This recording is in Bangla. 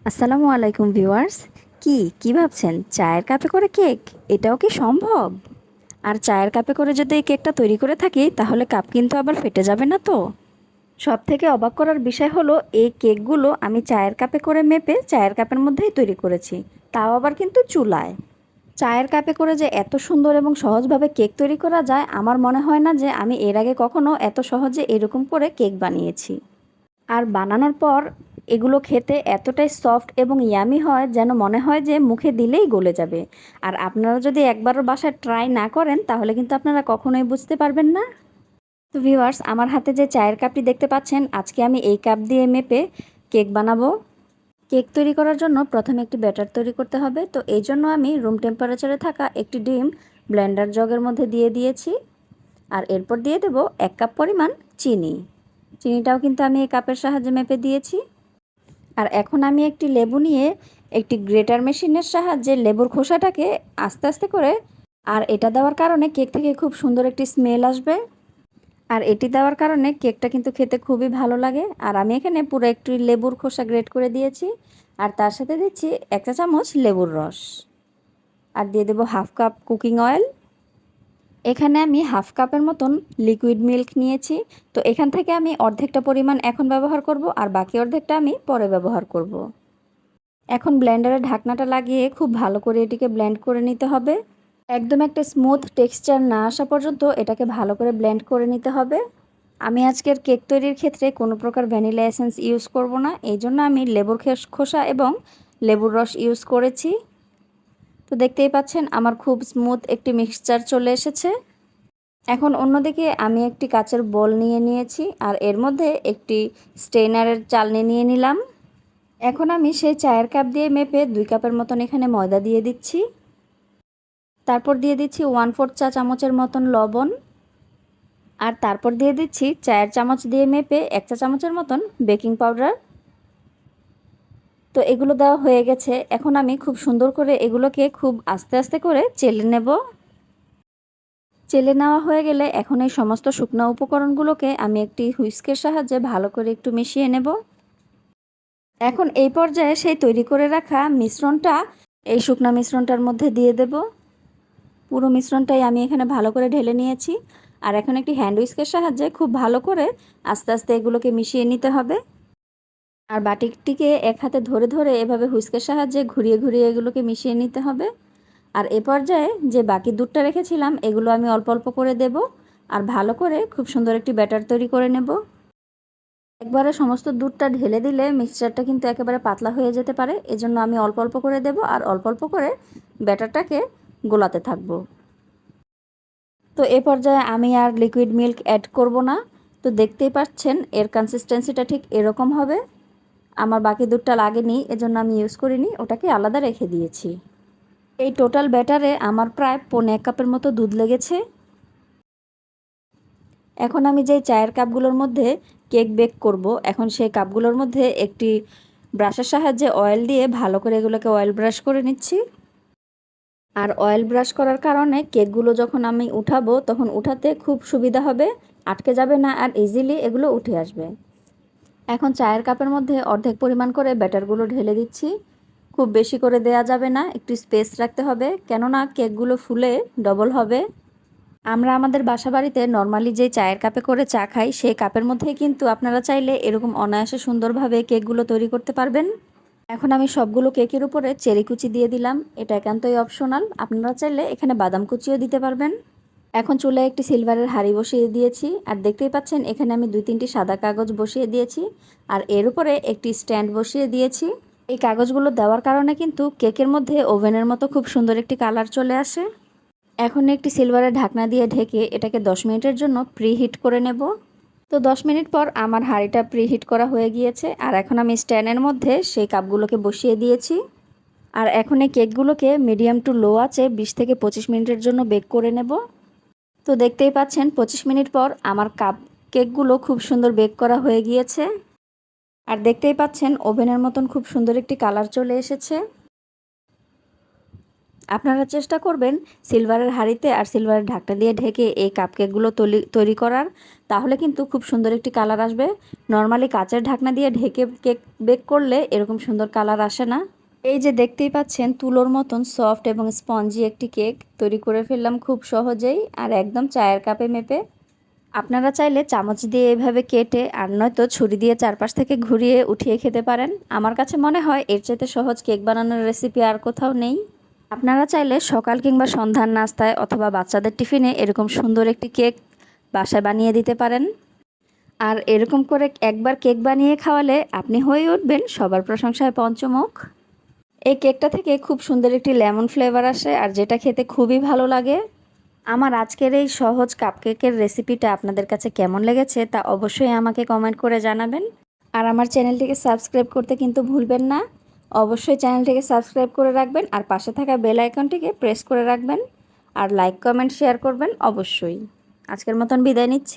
আসসালামু আলাইকুম ভিউয়ার্স। কি ভাবছেন, চায়ের কাপে করে কেক? এটাও কি সম্ভব? আর চায়ের কাপে করে যদি এই কেকটা তৈরি করে থাকি, তাহলে কাপ কিন্তু আবার ফেটে যাবে না তো? সব থেকে অবাক করার বিষয় হলো, এই কেকগুলো আমি চায়ের কাপে করে মেপে চায়ের কাপের মধ্যেই তৈরি করেছি, তাও আবার কিন্তু চুলায়। চায়ের কাপে করে যে এত সুন্দর এবং সহজভাবে কেক তৈরি করা যায়, আমার মনে হয় না যে আমি এর আগে কখনো এত সহজে এরকম করে কেক বানিয়েছি। আর বানানোর পর এগুলো খেতে এতটাই সফট এবং ইয়ামি হয়, যেন মনে হয় যে মুখে দিলেই গলে যাবে। আর আপনারা যদি একবারও বাসায় ট্রাই না করেন, তাহলে কিন্তু আপনারা কখনোই বুঝতে পারবেন না। তো ভিউয়ার্স, আমার হাতে যে চায়ের কাপটি দেখতে পাচ্ছেন, আজকে আমি এই কাপ দিয়ে মেপে কেক বানাবো। কেক তৈরি করার জন্য প্রথমে একটি ব্যাটার তৈরি করতে হবে। তো এই জন্য আমি রুম টেম্পারেচারে থাকা একটি ডিম ব্লেন্ডার জগের মধ্যে দিয়ে দিয়েছি। আর এরপর দিয়ে দেব 1 কাপ পরিমাণ চিনি। চিনিটাও কিন্তু আমি এই কাপের সাহায্যে মেপে দিয়েছি। আর এখন আমি একটি লেবু নিয়ে একটি গ্রেটার মেশিনের সাহায্যে লেবুর খোসাটাকে আস্তে আস্তে করে, আর এটা দেওয়ার কারণে কেক থেকে খুব সুন্দর একটি স্মেল আসবে। আর এটি দেওয়ার কারণে কেকটা কিন্তু খেতে খুবই ভালো লাগে। আর আমি এখানে পুরো একটি লেবুর খোসা গ্রেট করে দিয়েছি। আর তার সাথে দিচ্ছি 1 চা চামচ লেবুর রস। আর দিয়ে দেবো হাফ কাপ কুকিং অয়েল। এখানে আমি হাফ কাপের মতন লিকুইড মিল্ক নিয়েছি। তো এখান থেকে আমি অর্ধেকটা পরিমাণ এখন ব্যবহার করব, আর বাকি অর্ধেকটা আমি পরে ব্যবহার করব। এখন ব্লেন্ডারে ঢাকনাটা লাগিয়ে খুব ভালো করে এটিকে ব্লেন্ড করে নিতে হবে। একদম একটা স্মুথ টেক্সচার না আসা পর্যন্ত এটাকে ভালো করে ব্লেন্ড করে নিতে হবে। আমি আজকের কেক তৈরির ক্ষেত্রে কোনো প্রকার ভ্যানিলা এসেন্স ইউজ করব না, এই জন্য আমি লেবুর খোসা এবং লেবুর রস ইউজ করেছি। তো দেখতেই পাচ্ছেন আমার খুব স্মুথ একটি মিক্সচার চলে এসেছে। এখন অন্যদিকে আমি একটি কাচের বোল নিয়ে নিয়েছি, আর এর মধ্যে একটি স্টেইনারের চালনি নিয়ে নিলাম। এখন আমি সেই চায়ের কাপ দিয়ে মেপে 2 কাপের মতন এখানে ময়দা দিয়ে দিচ্ছি। তারপর দিয়ে দিচ্ছি 1/4 চা চামচের মতন লবণ। আর তারপর দিয়ে দিচ্ছি চায়ের চামচ দিয়ে মেপে 1 চা চামচের মতন বেকিং পাউডার। তো এগুলো দেওয়া হয়ে গেছে। এখন আমি খুব সুন্দর করে এগুলোকে খুব আস্তে আস্তে করে চেলে নেব। চেলে নেওয়া হয়ে গেলে এখন এই সমস্ত শুকনো উপকরণগুলোকে আমি একটি হুইস্কের সাহায্যে ভালো করে একটু মিশিয়ে নেব। এখন এই পর্যায়ে সেই তৈরি করে রাখা মিশ্রণটা এই শুকনা মিশ্রণটার মধ্যে দিয়ে দেব। পুরো মিশ্রণটাই আমি এখানে ভালো করে ঢেলে নিয়েছি। আর এখন একটি হ্যান্ড হুইস্কের সাহায্যে খুব ভালো করে আস্তে আস্তে এগুলোকে মিশিয়ে নিতে হবে। আর বাটিটিকে এক হাতে ধরে ধরে এভাবে হুইস্কের সাহায্যে ঘুরিয়ে ঘুরিয়ে এগুলোকে মিশিয়ে নিতে হবে। আর এ পর্যায়ে যে বাকি দুধটা রেখেছিলাম, এগুলো আমি অল্প অল্প করে দেব। আর ভালো করে খুব সুন্দর একটি ব্যাটার তৈরি করে নেব। একবারে সমস্ত দুধটা ঢেলে দিলে মিক্সচারটা কিন্তু একেবারে পাতলা হয়ে যেতে পারে, এজন্য আমি অল্প অল্প করে দেব আর অল্প অল্প করে ব্যাটারটাকে গোলাতে থাকব। তো এ পর্যায়ে আমি আর লিকুইড মিল্ক অ্যাড করব না। তো দেখতেই পাচ্ছেন এর কনসিস্টেন্সিটা ঠিক এরকম হবে। আমার বাকি দুধটা লাগেনি, এজন্য আমি ইউজ করিনি, ওটাকে আলাদা রেখে দিয়েছি। এই টোটাল ব্যাটারে আমার প্রায় 1.25 কাপের মতো দুধ লেগেছে। এখন আমি যে চায়ের কাপগুলোর মধ্যে কেক বেক করব, এখন সেই কাপগুলোর মধ্যে একটি ব্রাশের সাহায্যে অয়েল দিয়ে ভালো করে এগুলোকে অয়েল ব্রাশ করে নিচ্ছি। আর অয়েল ব্রাশ করার কারণে কেকগুলো যখন আমি উঠাবো, তখন উঠাতে খুব সুবিধা হবে, আটকে যাবে না, আর ইজিলি এগুলো উঠে আসবে। এখন চায়ের কাপের মধ্যে অর্ধেক পরিমাণ করে ব্যাটারগুলো ঢেলে দিচ্ছি। খুব বেশি করে দেয়া যাবে না, একটু স্পেস রাখতে হবে, কেননা কেকগুলো ফুলে ডবল হবে। আমরা আমাদের বাসাবাড়িতে নর্মালি যে চায়ের কাপে করে চা খাই, সেই কাপের মধ্যেই কিন্তু আপনারা চাইলে এরকম অনায়াসে সুন্দরভাবে কেকগুলো তৈরি করতে পারবেন। এখন আমি সবগুলো কেকের উপরে চেরি কুচি দিয়ে দিলাম। এটা একান্তই অপশনাল, আপনারা চাইলে এখানে বাদাম কুচিও দিতে পারবেন। এখন চুলায় একটি সিলভারের হাঁড়ি বসিয়ে দিয়েছি, আর দেখতেই পাচ্ছেন এখানে আমি 2-3টি সাদা কাগজ বসিয়ে দিয়েছি, আর এর উপরে একটি স্ট্যান্ড বসিয়ে দিয়েছি। এই কাগজগুলো দেওয়ার কারণে কিন্তু কেকের মধ্যে ওভেনের মতো খুব সুন্দর একটি কালার চলে আসে। এখন একটি সিলভারের ঢাকনা দিয়ে ঢেকে এটাকে 10 মিনিটের জন্য প্রিহিট করে নেব। তো 10 মিনিট পর আমার হাঁড়িটা প্রিহিট করা হয়ে গিয়েছে, আর এখন আমি স্ট্যান্ডের মধ্যে সেই কাপগুলোকে বসিয়ে দিয়েছি। আর এখন এই কেকগুলোকে মিডিয়াম টু লো আঁচে 20 থেকে 25 মিনিটের জন্য বেক করে নেব। তো দেখতেই পাচ্ছেন 25 মিনিট পর আমার কেকগুলো খুব সুন্দর বেক করা হয়ে গিয়েছে। আর দেখতেই পাচ্ছেন ওভেনের মতন খুব সুন্দর একটি কালার চলে এসেছে। আপনারা চেষ্টা করবেন সিলভারের হাঁড়িতে আর সিলভারের ঢাকনা দিয়ে ঢেকে এই কাপকেকগুলো তৈরি করার, তাহলে কিন্তু খুব সুন্দর একটি কালার আসবে। নর্মালি কাচের ঢাকনা দিয়ে ঢেকে কেক বেক করলে এরকম সুন্দর কালার আসে না। এই যে দেখতেই পাচ্ছেন তুলোর মতন সফট এবং স্পঞ্জি একটি কেক তৈরি করে ফেললাম খুব সহজেই, আর একদম চায়ের কাপে মেপে। আপনারা চাইলে চামচ দিয়ে এভাবে কেটে আর নয়তো ছুরি দিয়ে চারপাশ থেকে ঘুরিয়ে উঠিয়ে খেতে পারেন। আমার কাছে মনে হয় এর চাইতে সহজ কেক বানানোর রেসিপি আর কোথাও নেই। আপনারা চাইলে সকাল কিংবা সন্ধ্যার নাস্তায় অথবা বাচ্চাদের টিফিনে এরকম সুন্দর একটি কেক বাসায় বানিয়ে দিতে পারেন। আর এরকম করে একবার কেক বানিয়ে খাওয়ালে আপনি হয়ে উঠবেন সবার প্রশংসায় পঞ্চমুখ। এই কেকটা থেকে খুব সুন্দর একটি লেমন ফ্লেভার আসে, আর যেটা খেতে খুবই ভালো লাগে। আমার আজকের এই সহজ কাপকেকের রেসিপিটা আপনাদের কাছে কেমন লেগেছে তা অবশ্যই আমাকে কমেন্ট করে জানাবেন। আর আমার চ্যানেলটিকে সাবস্ক্রাইব করতে কিন্তু ভুলবেন না। অবশ্যই চ্যানেলটিকে সাবস্ক্রাইব করে রাখবেন আর পাশে থাকা বেল আইকনটিকে প্রেস করে রাখবেন। আর লাইক কমেন্ট শেয়ার করবেন অবশ্যই। আজকের মতন বিদায় নিচ্ছি।